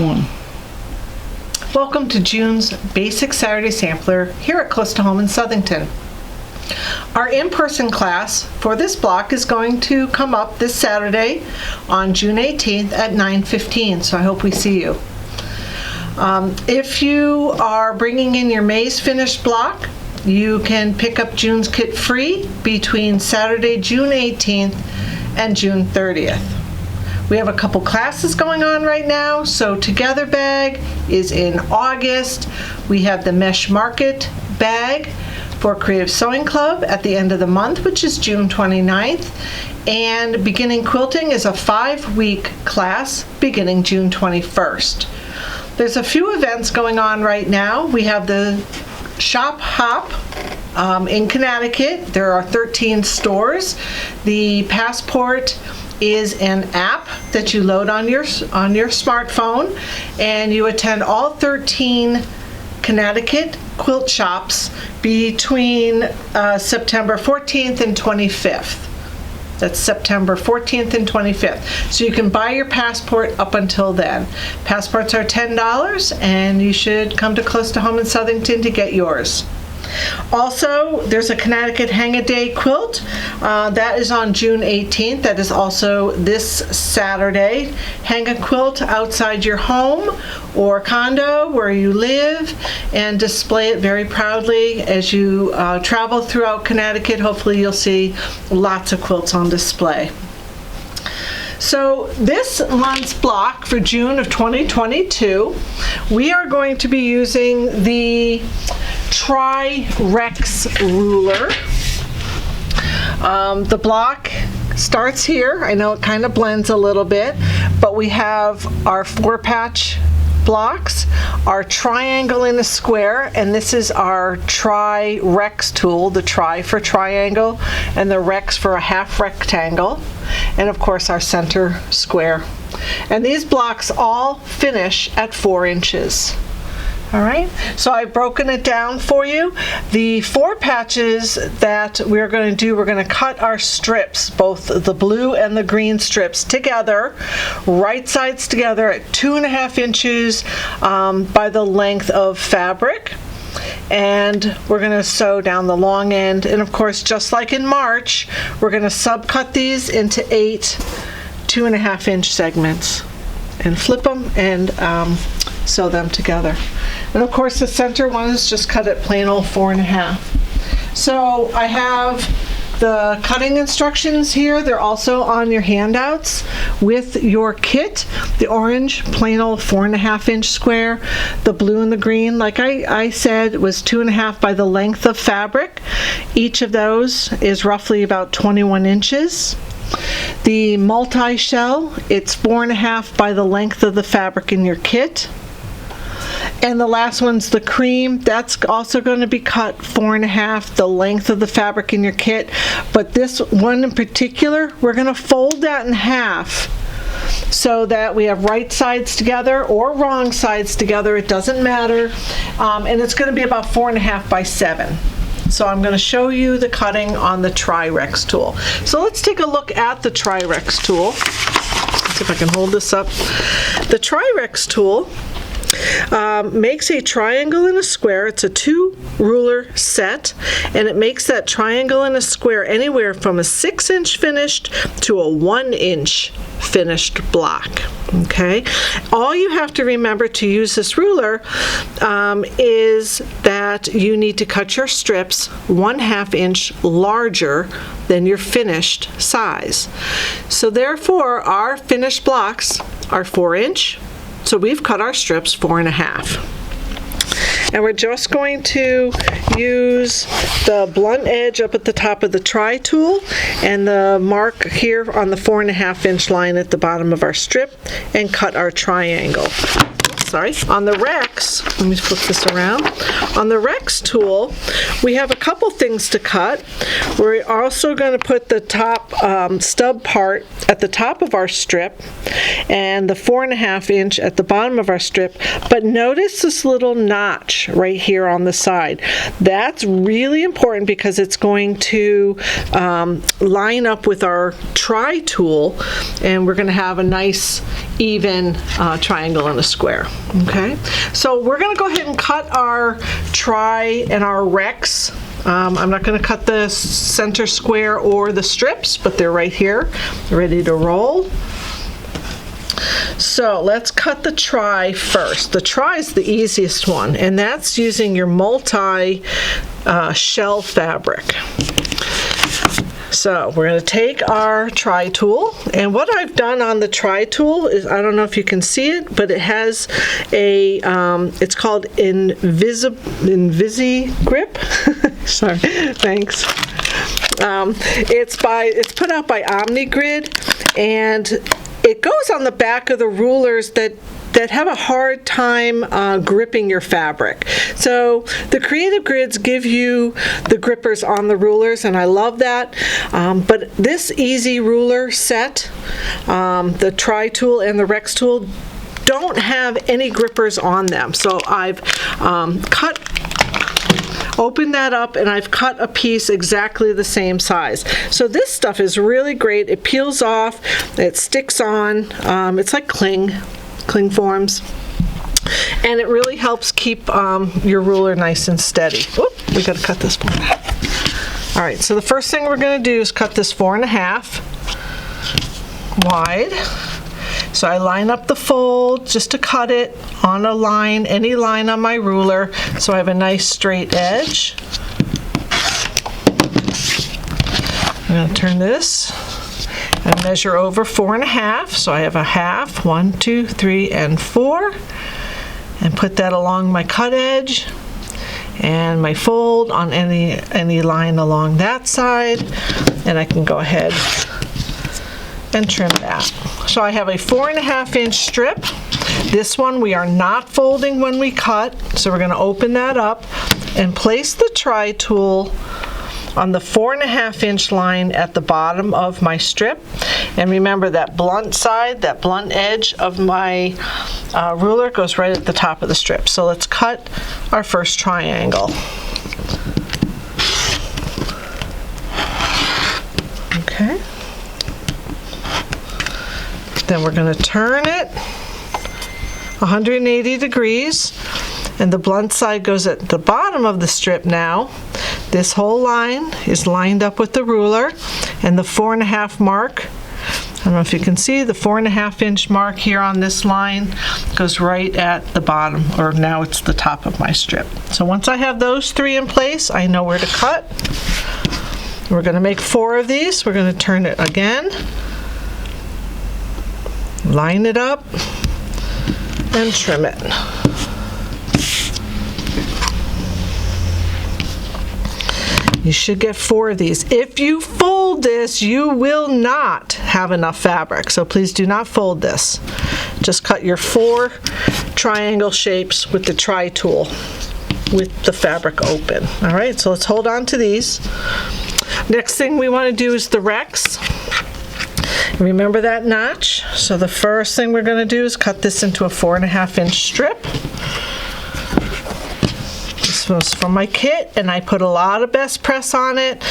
1. Welcome to June's Basic Saturday Sampler here at Close to Home in Southington. Our in-person class for this block is going to come up this Saturday on June 18th at 9:15, so I hope we see you. If you are bringing in your May's finished block, you can pick up June's kit free between Saturday, June 18th and June 30th. We have a couple classes going on right now. So Together bag is in August. We have the Mesh Market bag for Creative Sewing Club at the end of the month, which is June 29th. And Beginning Quilting is a 5-week class beginning June 21st. There's a few events going on right now. We have the Shop Hop in Connecticut. There are 13 stores. The Passport is an app that you load on your smartphone, and you attend all 13 Connecticut quilt shops between September 14th and 25th. That's September 14th and 25th. So you can buy your Passport up until then. Passports are $10, and you should come to Close to Home in Southington to get yours. Also, there's a Connecticut Hang-A-Day quilt. That is on June 18th. That is also this Saturday. Hang a quilt outside your home or condo where you live and display it very proudly as you travel throughout Connecticut. Hopefully you'll see lots of quilts on display. So this month's block for June of 2022, we are going to be using the TriRex ruler. The block starts here. I know it kind of blends a little bit, but we have our 4-patch blocks, our triangle in a square, and this is our TriRex tool, the tri for triangle and the rex for a half rectangle, and of course our center square. And these blocks all finish at 4 inches. All right, so I've broken it down for you. The 4 patches that we're going to do, we're going to cut our strips, both the blue and the green strips together, right sides together at 2.5 inches by the length of fabric. And we're going to sew down the long end. And of course, just like in March, we're going to subcut these into 8 2.5 inch segments and flip them and sew them together. And of course the center one is just cut at plain old 4.5. So I have the cutting instructions here. They're also on your handouts with your kit. The orange plain old 4.5 inch square, the blue and the green, like I said, was 2.5 by the length of fabric. Each of those is roughly about 21 inches. The multi-shell, it's 4.5 by the length of the fabric in your kit. And the last one's the cream. That's also going to be cut 4.5, the length of the fabric in your kit. But this one in particular, we're going to fold that in half so that we have right sides together or wrong sides together. It doesn't matter. And it's going to be about 4.5 by 7. So I'm going to show you the cutting on the TriRex tool. So let's take a look at the TriRex tool. Let's see if I can hold this up. The TriRex tool makes a triangle and a square. It's a 2 ruler set, and it makes that triangle and a square anywhere from a 6 inch finished to a 1 inch finished block. Okay, all you have to remember to use this ruler is that you need to cut your strips 1/2 inch larger than your finished size. So therefore our finished blocks are 4 inch. So we've cut our strips 4.5. And we're just going to use the blunt edge up at the top of the tri tool and the mark here on the 4.5 inch line at the bottom of our strip and cut our triangle. On the Rex, let me flip this around. On the Rex tool, we have a couple things to cut. We're also going to put the top stub part at the top of our strip and the 4.5 inch at the bottom of our strip. But notice this little notch right here on the side. That's really important because it's going to line up with our tri tool, and we're going to have a nice even triangle and a square. Okay, so we're going to go ahead and cut our tri and our Rex. I'm not going to cut the center square or the strips, but they're right here, ready to roll. So let's cut the tri first. The tri is the easiest one, and that's using your multi shell fabric. So we're going to take our tri tool, and what I've done on the tri tool is, I don't know if you can see it, but it has a, it's called Invisi Grip. Sorry, thanks. It's put out by OmniGrid, and it goes on the back of the rulers that have a hard time gripping your fabric. So the Creative Grids give you the grippers on the rulers, and I love that. But this easy ruler set, the Tri tool and the Rex tool, don't have any grippers on them. So I've opened that up, and I've cut a piece exactly the same size. So this stuff is really great. It peels off, it sticks on, it's like cling forms, and it really helps keep your ruler nice and steady. Whoop, we gotta cut this one. All right, so the first thing we're gonna do is cut this 4.5 wide. So I line up the fold just to cut it on a line, any line on my ruler, so I have a nice straight edge. I'm gonna turn this and measure over 4.5, so I have a half, 1, 2, 3, and 4, and put that along my cut edge and my fold on any line along that side, and I can go ahead and trim that. So I have a 4.5 inch strip. This one we are not folding when we cut, so we're going to open that up and place the Tri tool on the 4.5 inch line at the bottom of my strip. And remember, that blunt side, that blunt edge of my ruler goes right at the top of the strip. So let's cut our first triangle. Okay. Then we're going to turn it 180 degrees, and the blunt side goes at the bottom of the strip now. This whole line is lined up with the ruler, and the 4.5 mark, I don't know if you can see, the 4.5 inch mark here on this line goes right at the bottom, or now it's the top of my strip. So once I have those three in place, I know where to cut. We're going to make 4 of these. We're going to turn it again, line it up, and trim it. You should get 4 of these. If you fold this, you will not have enough fabric, so please do not fold this. Just cut your 4 triangle shapes with the Tri tool with the fabric open. All right, so let's hold on to these. Next thing we want to do is the Rex. Remember that notch? So the first thing we're going to do is cut this into a 4.5 inch strip. This was from my kit, and I put a lot of best press on it.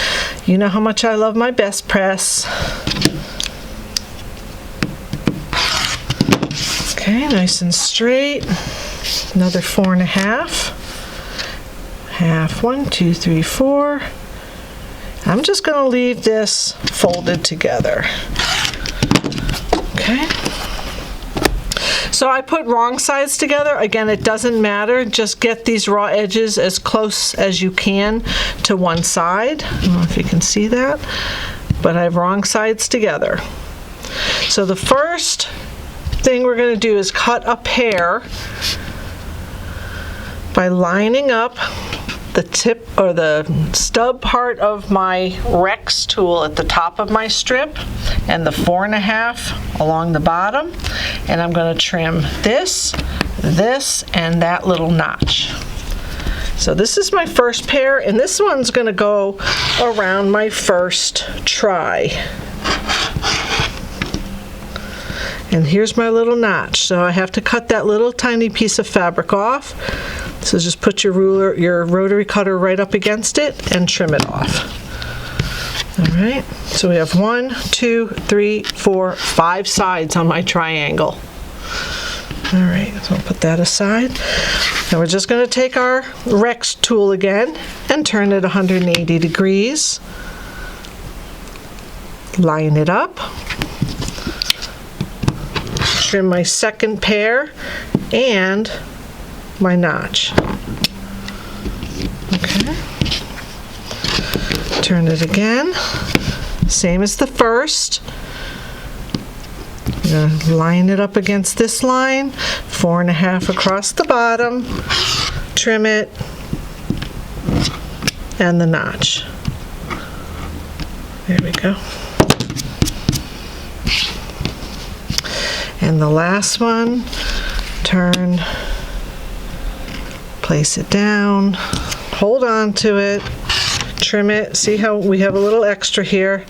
You know how much I love my best press. Okay, nice and straight. Another 4.5. Half, 1, 2, 3, 4. I'm just going to leave this folded together. Okay. So I put wrong sides together. Again, it doesn't matter. Just get these raw edges as close as you can to one side. I don't know if you can see that, but I have wrong sides together. So the first thing we're going to do is cut a pair by lining up the tip or the stub part of my Rex tool at the top of my strip and the 4.5 along the bottom, and I'm going to trim this this and that little notch. So this is my first pair, and this one's going to go around my first try. And here's my little notch. So I have to cut that little tiny piece of fabric off. So just put your ruler, your rotary cutter right up against it and trim it off. All right, so we have 1, 2, 3, 4, 5 sides on my triangle. All right, so I'll put that aside. Now we're just going to take our Rex tool again and turn it 180 degrees. Line it up. Trim my second pair and my notch. Okay. Turn it again. Same as the first. I'm going to line it up against this line, 4.5 across the bottom, trim it, and the notch. There we go. And the last one, turn, place it down, hold on to it, trim it. See how we have a little extra here,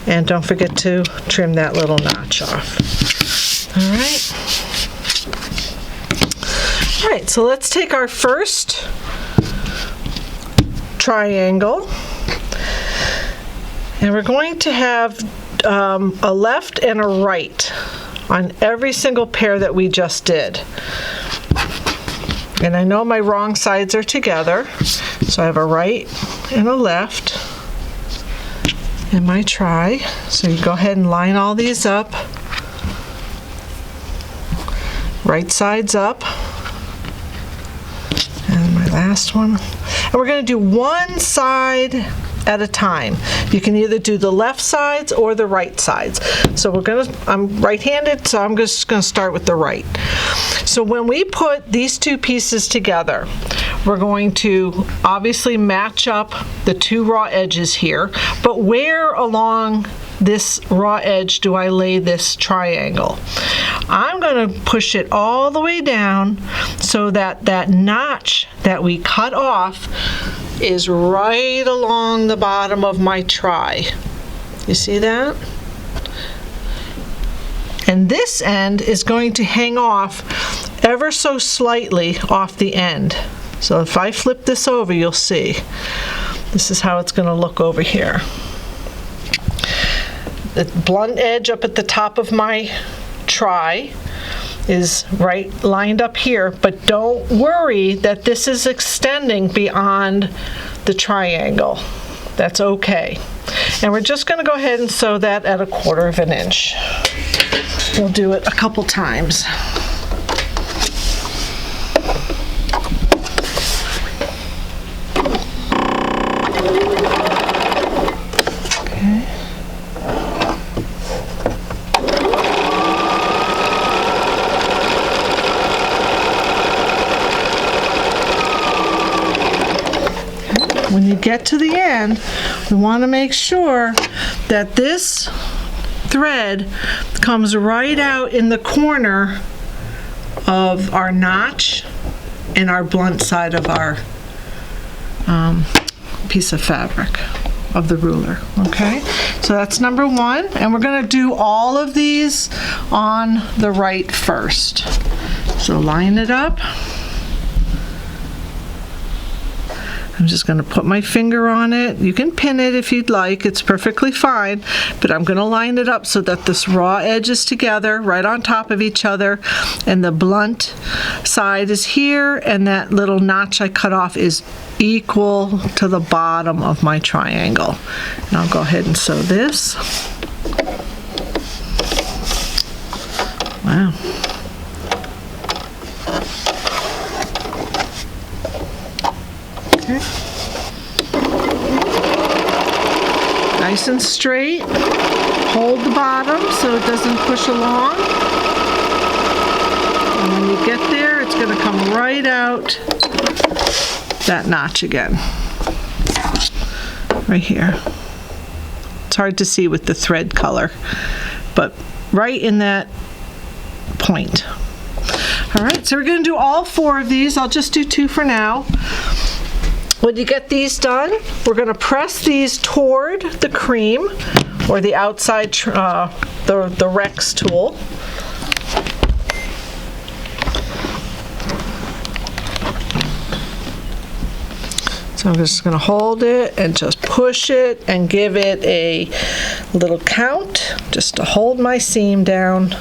and don't forget to trim that little notch off. All right, so let's take our first triangle, and we're going to have a left and a right on every single pair that we just did. And I know my wrong sides are together, so I have a right and a left in my try. So you go ahead and line all these up. Right side's up. And my last one. And we're going to do one side at a time. You can either do the left sides or the right sides. So I'm right-handed, so I'm just going to start with the right. So when we put these two pieces together, we're going to obviously match up the two raw edges here, but where along this raw edge do I lay this triangle? I'm going to push it all the way down so that that notch that we cut off is right along the bottom of my try. You see that? And this end is going to hang off ever so slightly off the end. So if I flip this over, you'll see. This is how it's going to look over here. The blunt edge up at the top of my try is right lined up here, but don't worry that this is extending beyond the triangle. That's okay. And we're just going to go ahead and sew that at 1/4 inch. We'll do it a couple times. When you get to the end, we want to make sure that this thread comes right out in the corner of our notch and our blunt side of our piece of fabric of the ruler. Okay, so that's number one, and we're going to do all of these on the right first. So line it up. I'm just going to put my finger on it. You can pin it if you'd like, it's perfectly fine, but I'm going to line it up so that this raw edge is together right on top of each other, and the blunt side is here, and that little notch I cut off is equal to the bottom of my triangle. And I'll go ahead and sew this. Wow. Nice and straight. Hold the bottom so it doesn't push along. And when you get there, it's going to come right out that notch again. Right here. It's hard to see with the thread color, but right in that point. All right, so we're going to do all 4 of these. I'll just do 2 for now. When you get these done, we're going to press these toward the cream or the outside, the Rex tool. So I'm just going to hold it and just push it and give it a little count just to hold my seam down.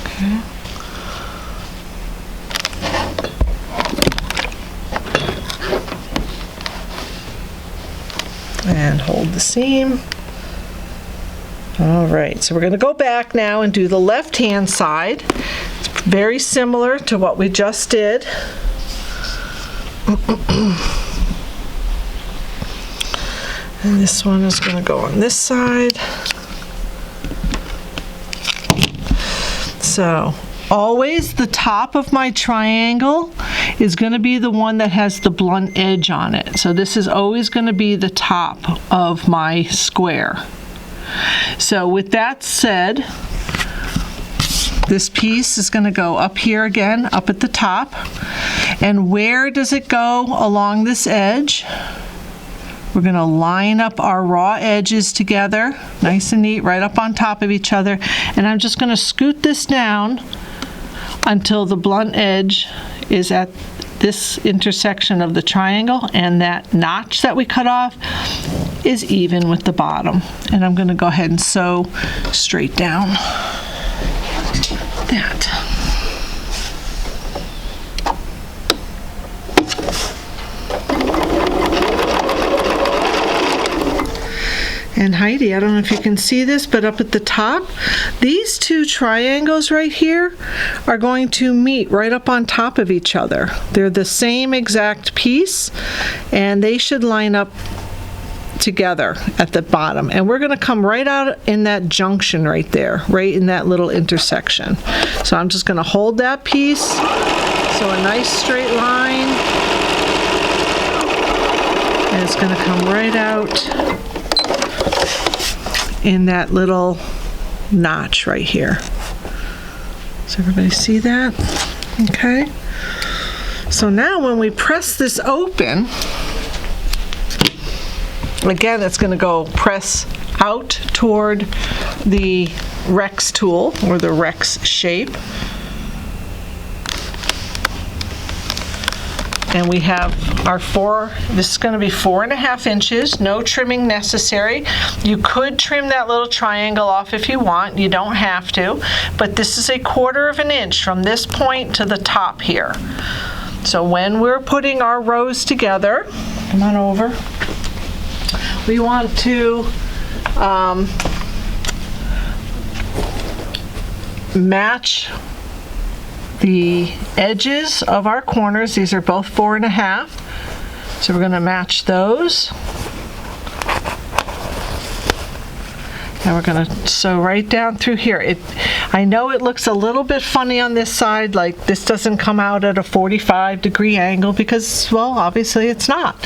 Okay. And hold the seam. All right, so we're going to go back now and do the left-hand side. It's very similar to what we just did. And this one is going to go on this side. So always the top of my triangle is going to be the one that has the blunt edge on it. So this is always going to be the top of my square. So with that said, this piece is going to go up here again, up at the top. And where does it go along this edge? We're going to line up our raw edges together, nice and neat, right up on top of each other. And I'm just going to scoot this down until the blunt edge is at this intersection of the triangle, and that notch that we cut off is even with the bottom. And I'm going to go ahead and sew straight down that. And Heidi, I don't know if you can see this, but up at the top, these 2 triangles right here are going to meet right up on top of each other. They're the same exact piece, and they should line up together at the bottom. And we're going to come right out in that junction right there, right in that little intersection. So I'm just going to hold that piece, so a nice straight line, and it's going to come right out in that little notch right here. Does everybody see that? Okay. So now when we press this open, again, it's going to go press out toward the Rex tool or the Rex shape. And we have our this is going to be 4.5 inches, no trimming necessary. You could trim that little triangle off if you want, you don't have to, but this is 1/4 inch from this point to the top here. So when we're putting our rows together, come on over, we want to match the edges of our corners. These are both 4.5, so we're going to match those. And we're going to sew right down through here. I know it looks a little bit funny on this side, like this doesn't come out at a 45-degree angle because, well, obviously it's not.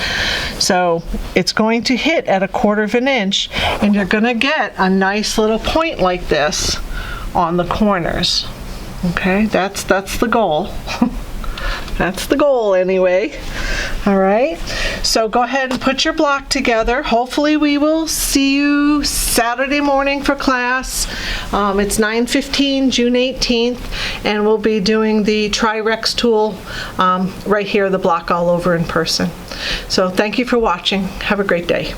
So it's going to hit at 1/4 inch, and you're going to get a nice little point like this on the corners. Okay, that's the goal. That's the goal anyway. All right, so go ahead and put your block together. Hopefully we will see you Saturday morning for class. It's 9:15, June 18th, and we'll be doing the TriRex tool right here, the block all over in person. So thank you for watching. Have a great day.